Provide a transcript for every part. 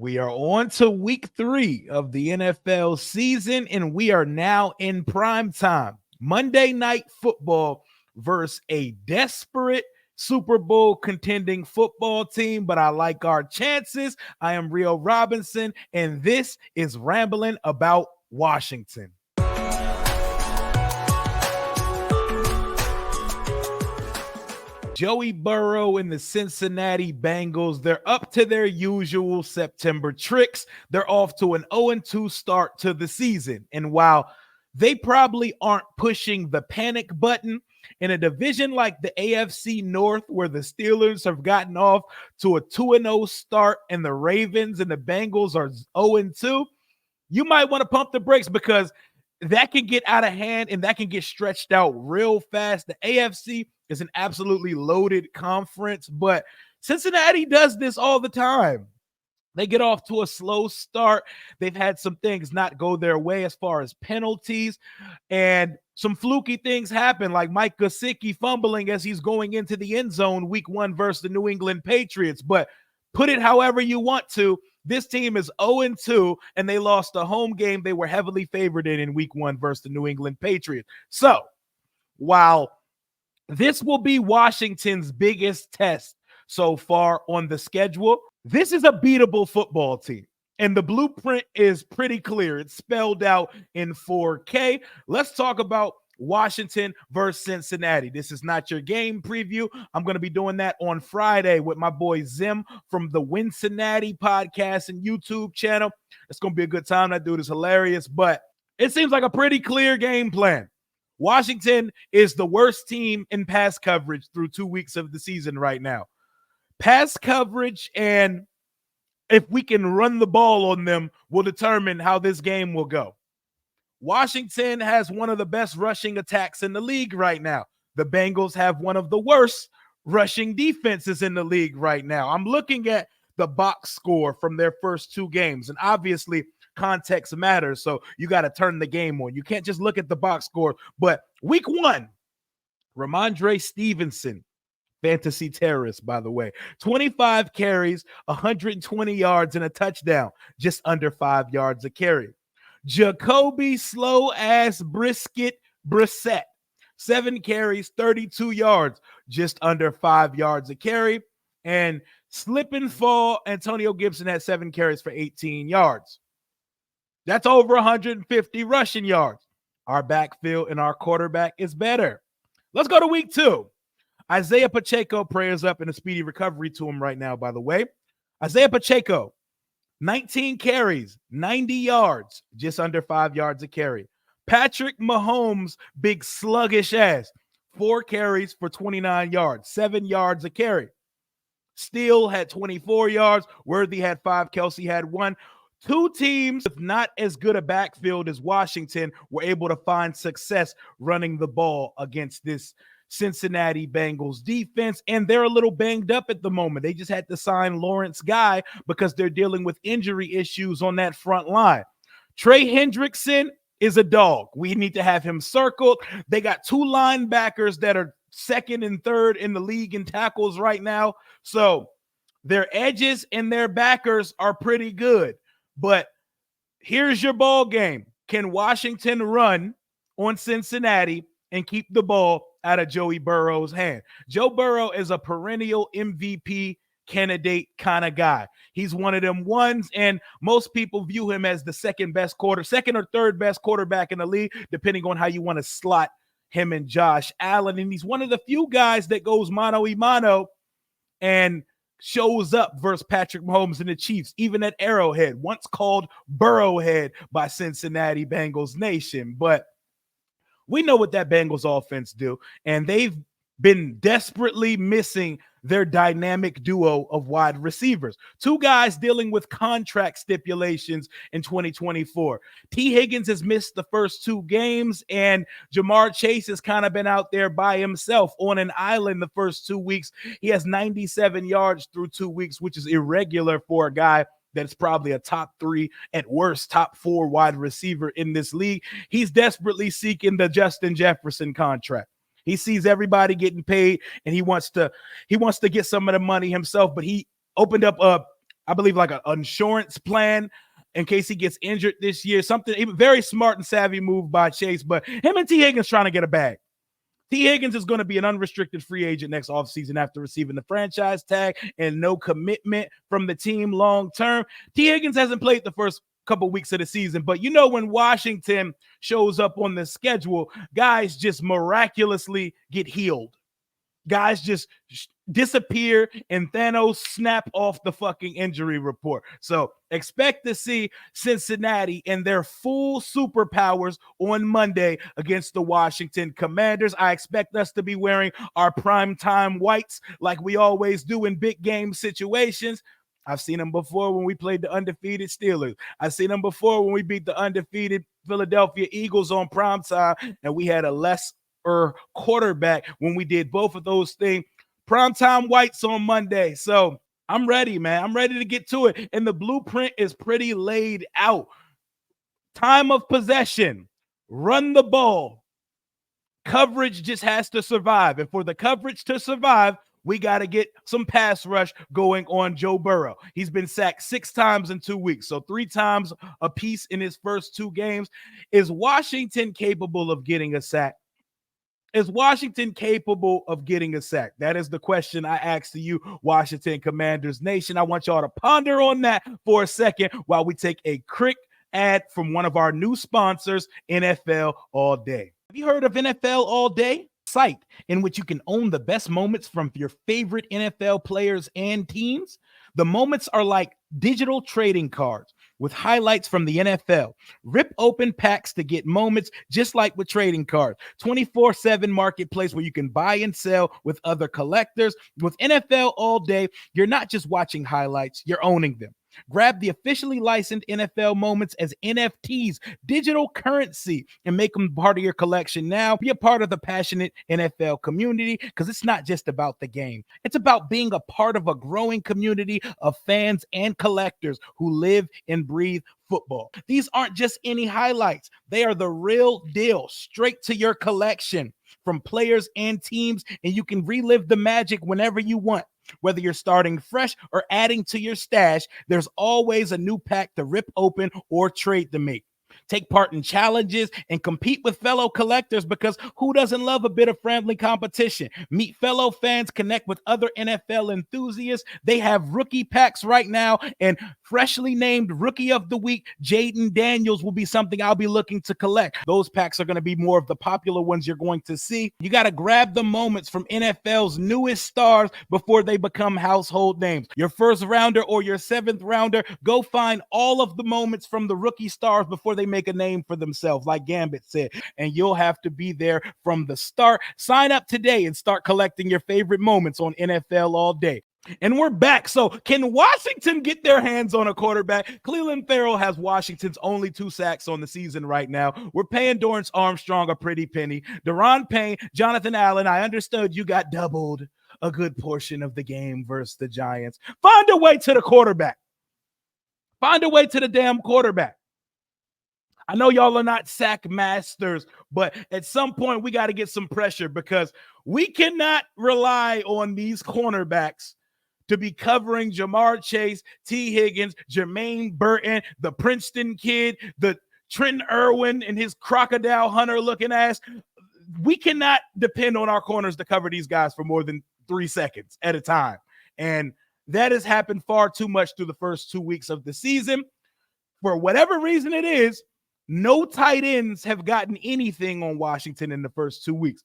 We are on to week 3 of the NFL season, and we are now in prime time. Monday Night Football versus a desperate Super Bowl contending football team, but I like our chances. I am Rio Robinson, and this is Rambling About Washington. Joey Burrow and the Cincinnati Bengals, they're up to their usual September tricks. They're off to an 0-2 start to the season. And while they probably aren't pushing the panic button in a division like the AFC North, where the Steelers have gotten off to a 2-0 start and the Ravens and the Bengals are 0-2, you might want to pump the brakes because that can get out of hand and that can get stretched out real fast. The AFC is an absolutely loaded conference, but Cincinnati does this all the time. They get off to a slow start. They've had some things not go their way as far as penalties, and some fluky things happen, like Mike Gesicki fumbling as he's going into the end zone week 1 versus the New England Patriots. But put it however you want to, this team is 0-2, and they lost a home game they were heavily favored in week 1 versus the New England Patriots. So while this will be Washington's biggest test so far on the schedule, this is a beatable football team, and the blueprint is pretty clear. It's spelled out in 4K. Let's talk about Washington versus Cincinnati. This is not your game preview. I'm going to be doing that on Friday with my boy Zim from the Cincinnati podcast and YouTube channel. It's going to be a good time. That dude is hilarious, but it seems like a pretty clear game plan. Washington is the worst team in pass coverage through 2 weeks of the season right now. Pass coverage, and if we can run the ball on them, will determine how this game will go. Washington has one of the best rushing attacks in the league right now. The Bengals have one of the worst rushing defenses in the league right now. I'm looking at the box score from their first 2 games, and obviously context matters, so you got to turn the game on. You can't just look at the box score. But week 1, Ramondre Stevenson, fantasy terrorist, by the way, 25 carries, 120 yards, and a touchdown, just under 5 yards a carry. Jacoby slow-ass Brissett, 7 carries, 32 yards, just under 5 yards a carry. And slip and fall, Antonio Gibson had 7 carries for 18 yards. That's over 150 rushing yards. Our backfield and our quarterback is better. Let's go to week 2. Isaiah Pacheco, prayers up and a speedy recovery to him right now, by the way. Isaiah Pacheco, 19 carries, 90 yards, just under 5 yards a carry. Patrick Mahomes, big sluggish ass, 4 carries for 29 yards, 7 yards a carry. Steele had 24 yards. Worthy had 5. Kelsey had 1. 2 teams with not as good a backfield as Washington were able to find success running the ball against this Cincinnati Bengals defense, and they're a little banged up at the moment. They just had to sign Lawrence Guy because they're dealing with injury issues on that front line. Trey Hendrickson is a dog. We need to have him circled. They got 2 linebackers that are 2nd and 3rd in the league in tackles right now. So their edges and their backers are pretty good. But here's your ball game. Can Washington run on Cincinnati and keep the ball out of Joey Burrow's hand? Joe Burrow is a perennial MVP candidate kind of guy. He's one of them ones, and most people view him as the second or 3rd best quarterback in the league, depending on how you want to slot him and Josh Allen. And he's one of the few guys that goes mano-a-mano and shows up versus Patrick Mahomes and the Chiefs, even at Arrowhead, once called Burrowhead by Cincinnati Bengals Nation. But we know what that Bengals offense do, and they've been desperately missing their dynamic duo of wide receivers. 2 guys dealing with contract stipulations in 2024. T. Higgins has missed the first 2 games, and Jamar Chase has kind of been out there by himself on an island the first 2 weeks. He has 97 yards through 2 weeks, which is irregular for a guy that's probably a top 3, at worst top 4 wide receiver in this league. He's desperately seeking the Justin Jefferson contract. He sees everybody getting paid, and he wants to get some of the money himself. But he opened up a I believe like an insurance plan in case he gets injured this year. Something even very smart and savvy move by Chase, but him and T. Higgins trying to get a bag. T. Higgins is going to be an unrestricted free agent next offseason after receiving the franchise tag and no commitment from the team long term. T. Higgins hasn't played the first couple weeks of the season, but you know when Washington shows up on the schedule, guys just miraculously get healed. Guys just disappear and Thanos snap off the fucking injury report. So expect to see Cincinnati and their full superpowers on Monday against the Washington Commanders. I expect us to be wearing our primetime whites like we always do in big game situations. I've seen them before when we played the undefeated Steelers. I've seen them before when we beat the undefeated Philadelphia Eagles on primetime, and we had a less quarterback when we did both of those things. Primetime whites on Monday. So I'm ready, man. I'm ready to get to it. And the blueprint is pretty laid out. Time of possession, run the ball. Coverage just has to survive. And for the coverage to survive, we got to get some pass rush going on Joe Burrow. He's been sacked 6 times in 2 weeks, so 3 times a piece in his first 2 games. Is Washington capable of getting a sack? Is Washington capable of getting a sack? That is the question I ask to you, Washington Commanders Nation. I want y'all to ponder on that for a second while we take a quick ad from one of our new sponsors, NFL All Day. Have you heard of NFL All Day? Site in which you can own the best moments from your favorite NFL players and teams. The moments are like digital trading cards with highlights from the NFL. Rip open packs to get moments just like with trading cards. 24/7 marketplace where you can buy and sell with other collectors. With NFL All Day, you're not just watching highlights, you're owning them. Grab the officially licensed NFL moments as NFTs, digital currency, and make them part of your collection now. Be a part of the passionate NFL community because it's not just about the game. It's about being a part of a growing community of fans and collectors who live and breathe football. These aren't just any highlights. They are the real deal, straight to your collection from players and teams, and you can relive the magic whenever you want. Whether you're starting fresh or adding to your stash, there's always a new pack to rip open or trade to make. Take part in challenges and compete with fellow collectors because who doesn't love a bit of friendly competition? Meet fellow fans, connect with other NFL enthusiasts. They have rookie packs right now, and freshly named Rookie of the Week, Jaden Daniels, will be something I'll be looking to collect. Those packs are going to be more of the popular ones you're going to see. You got to grab the moments from NFL's newest stars before they become household names. Your first rounder or your 7th rounder, go find all of the moments from the rookie stars before they make a name for themselves, like Gambit said, and you'll have to be there from the start. Sign up today and start collecting your favorite moments on NFL All Day. And we're back. So can Washington get their hands on a quarterback? Cleveland Farrell has Washington's only 2 sacks on the season right now. We're paying Dorrance Armstrong a pretty penny. Daron Payne, Jonathan Allen, I understood you got doubled a good portion of the game versus the Giants. Find a way to the quarterback. Find a way to the damn quarterback. I know y'all are not sack masters, but at some point we got to get some pressure because we cannot rely on these cornerbacks to be covering Jamar Chase, T. Higgins, Jermaine Burton, the Princeton kid, the Trenton Irwin and his crocodile hunter looking ass. We cannot depend on our corners to cover these guys for more than 3 seconds at a time. And that has happened far too much through the first 2 weeks of the season. For whatever reason it is, no tight ends have gotten anything on Washington in the first 2 weeks.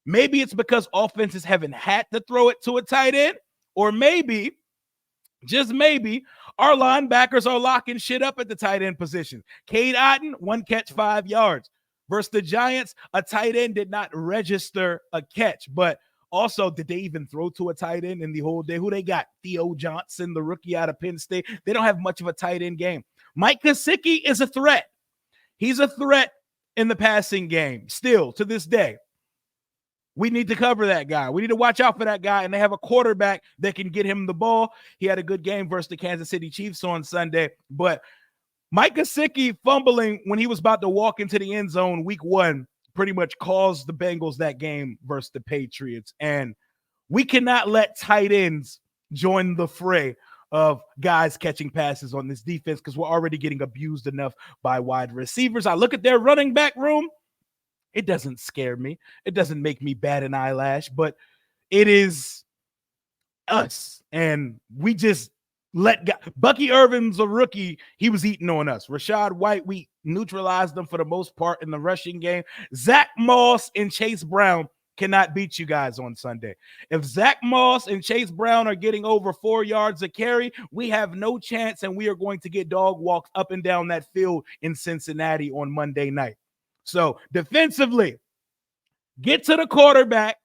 Maybe it's because offenses haven't had to throw it to a tight end, or maybe, just maybe, our linebackers are locking shit up at the tight end position. Cade Otton, 1 catch, 5 yards. Versus the Giants, a tight end did not register a catch, but also, did they even throw to a tight end in the whole day? Who they got? Theo Johnson, the rookie out of Penn State. They don't have much of a tight end game. Mike Gesicki is a threat. He's a threat in the passing game still to this day. We need to cover that guy. We need to watch out for that guy, and they have a quarterback that can get him the ball. He had a good game versus the Kansas City Chiefs on Sunday, but Mike Gesicki fumbling when he was about to walk into the end zone week 1 pretty much caused the Bengals that game versus the Patriots, and we cannot let tight ends join the fray of guys catching passes on this defense because we're already getting abused enough by wide receivers. I look at their running back room. It doesn't scare me. It doesn't make me bat an eyelash, but it is us. And we just let go. Bucky Irvin's a rookie. He was eating on us. Rachaad White, we neutralized them for the most part in the rushing game. Zach Moss and Chase Brown cannot beat you guys on Sunday. If Zach Moss and Chase Brown are getting over 4 yards a carry, we have no chance, and we are going to get dog walks up and down that field in Cincinnati on Monday night. So defensively, get to the quarterback.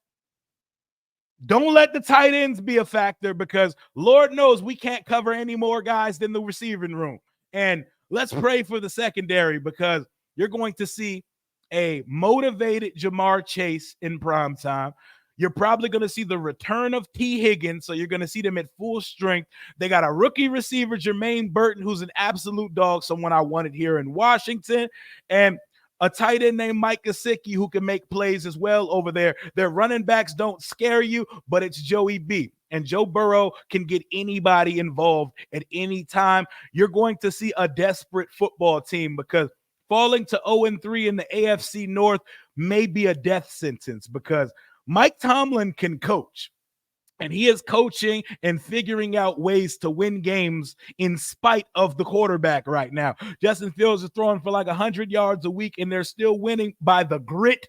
Don't let the tight ends be a factor because Lord knows we can't cover any more guys than the receiving room. And let's pray for the secondary because you're going to see a motivated Jamar Chase in prime time. You're probably going to see the return of T. Higgins, so you're going to see them at full strength. They got a rookie receiver, Jermaine Burton, who's an absolute dog, someone I wanted here in Washington, and a tight end named Mike Gesicki who can make plays as well over there. Their running backs don't scare you, but it's Joey B. And Joe Burrow can get anybody involved at any time. You're going to see a desperate football team because falling to 0-3 in the AFC North may be a death sentence because Mike Tomlin can coach. And he is coaching and figuring out ways to win games in spite of the quarterback right now. Justin Fields is throwing for like 100 yards a week, and they're still winning by the grit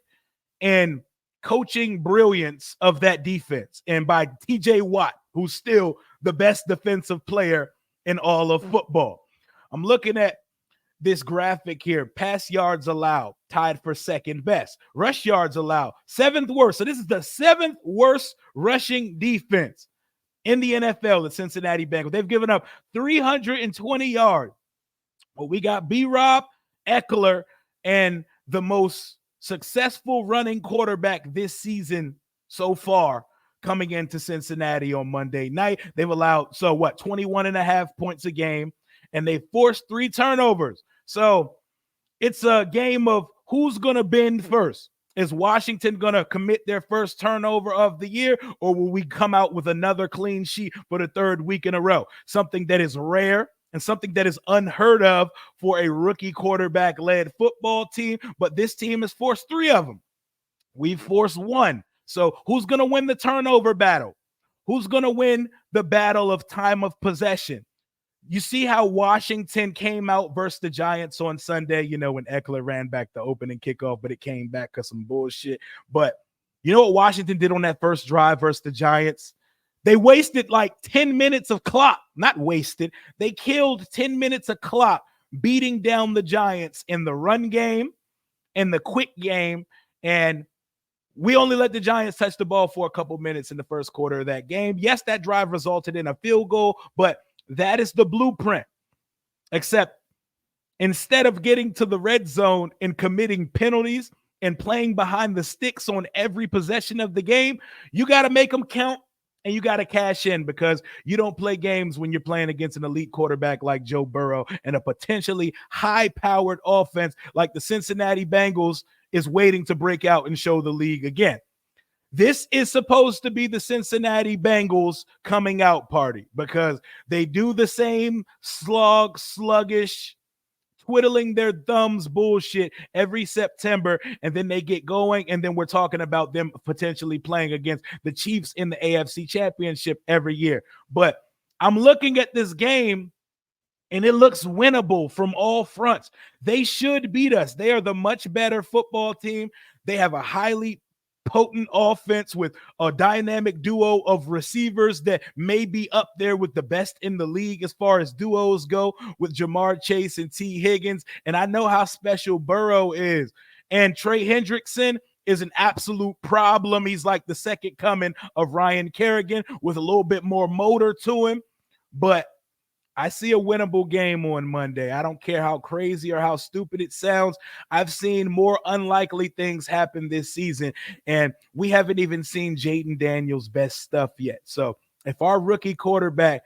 and coaching brilliance of that defense and by TJ Watt, who's still the best defensive player in all of football. I'm looking at this graphic here. Pass yards allowed, tied for second best. Rush yards allowed, 7th worst. So this is the 7th worst rushing defense in the NFL, the Cincinnati Bengals. They've given up 320 yards. Well, we got B-Rob, Eckler, and the most successful running quarterback this season so far coming into Cincinnati on Monday night. They've allowed, 21.5 points a game, and they forced 3 turnovers. So it's a game of who's going to bend first. Is Washington going to commit their first turnover of the year, or will we come out with another clean sheet for the 3rd week in a row? Something that is rare and something that is unheard of for a rookie quarterback-led football team, but this team has forced 3 of them. We've forced 1. So who's going to win the turnover battle? Who's going to win the battle of time of possession? You see how Washington came out versus the Giants on Sunday, when Eckler ran back the opening kickoff, but it came back because some bullshit. But you know what Washington did on that first drive versus the Giants? They wasted like 10 minutes of clock. Not wasted. They killed 10 minutes of clock beating down the Giants in the run game and the quick game. And we only let the Giants touch the ball for a couple minutes in the first quarter of that game. Yes, that drive resulted in a field goal, but that is the blueprint, except instead of getting to the red zone and committing penalties and playing behind the sticks on every possession of the game, you got to make them count and you got to cash in because you don't play games when you're playing against an elite quarterback like Joe Burrow and a potentially high-powered offense like the Cincinnati Bengals is waiting to break out and show the league again. This is supposed to be the Cincinnati Bengals coming out party because they do the same sluggish, twiddling their thumbs bullshit every September, and then they get going, and then we're talking about them potentially playing against the Chiefs in the AFC Championship every year. But I'm looking at this game, and it looks winnable from all fronts. They should beat us. They are the much better football team. They have a highly potent offense with a dynamic duo of receivers that may be up there with the best in the league as far as duos go with Jamar Chase and T. Higgins. And I know how special Burrow is. And Trey Hendrickson is an absolute problem. He's like the second coming of Ryan Kerrigan with a little bit more motor to him. But I see a winnable game on Monday. I don't care how crazy or how stupid it sounds. I've seen more unlikely things happen this season, and we haven't even seen Jaden Daniels' best stuff yet. So if our rookie quarterback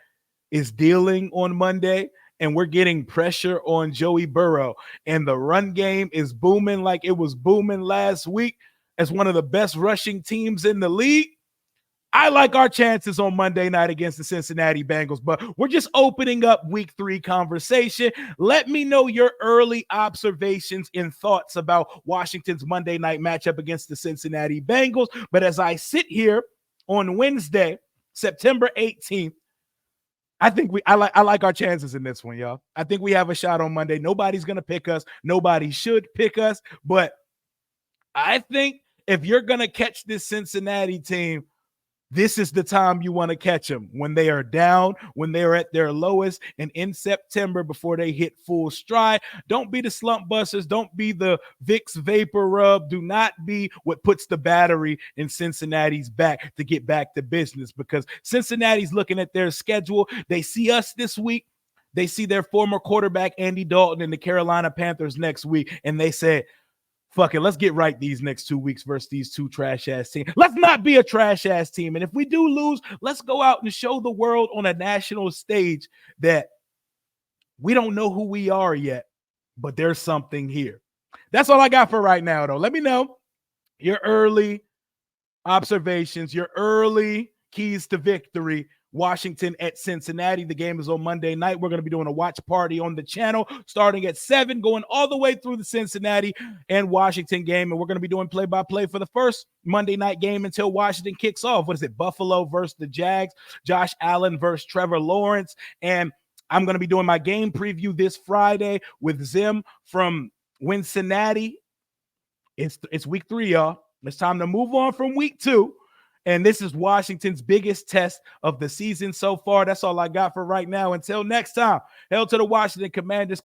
is dealing on Monday and we're getting pressure on Joey Burrow and the run game is booming like it was booming last week as one of the best rushing teams in the league, I like our chances on Monday night against the Cincinnati Bengals, but we're just opening up week 3 conversation. Let me know your early observations and thoughts about Washington's Monday night matchup against the Cincinnati Bengals. But as I sit here on Wednesday, September 18th, I like our chances in this one, y'all. I think we have a shot on Monday. Nobody's going to pick us. Nobody should pick us, but I think if you're going to catch this Cincinnati team, this is the time you want to catch them, when they are down, when they are at their lowest, and in September before they hit full stride. Don't be the slump busters. Don't be the Vicks Vapor Rub. Do not be what puts the battery in Cincinnati's back to get back to business, because Cincinnati's looking at their schedule. They see us this week. They see their former quarterback, Andy Dalton, and the Carolina Panthers next week, and they said, fuck it, let's get right these next 2 weeks versus these two trash-ass teams. Let's not be a trash-ass team. And if we do lose, let's go out and show the world on a national stage that we don't know who we are yet, but there's something here. That's all I got for right now, though. Let me know your early observations, your early keys to victory. Washington at Cincinnati. The game is on Monday night. We're going to be doing a watch party on the channel starting at 7, going all the way through the Cincinnati and Washington game. And we're going to be doing play-by-play for the first Monday night game until Washington kicks off. What is it? Buffalo versus the Jags, Josh Allen versus Trevor Lawrence. And I'm going to be doing my game preview this Friday with Zim from Cincinnati. It's week 3, y'all. It's time to move on from week 2. And this is Washington's biggest test of the season so far. That's all I got for right now. Until next time, hail to the Washington Commanders.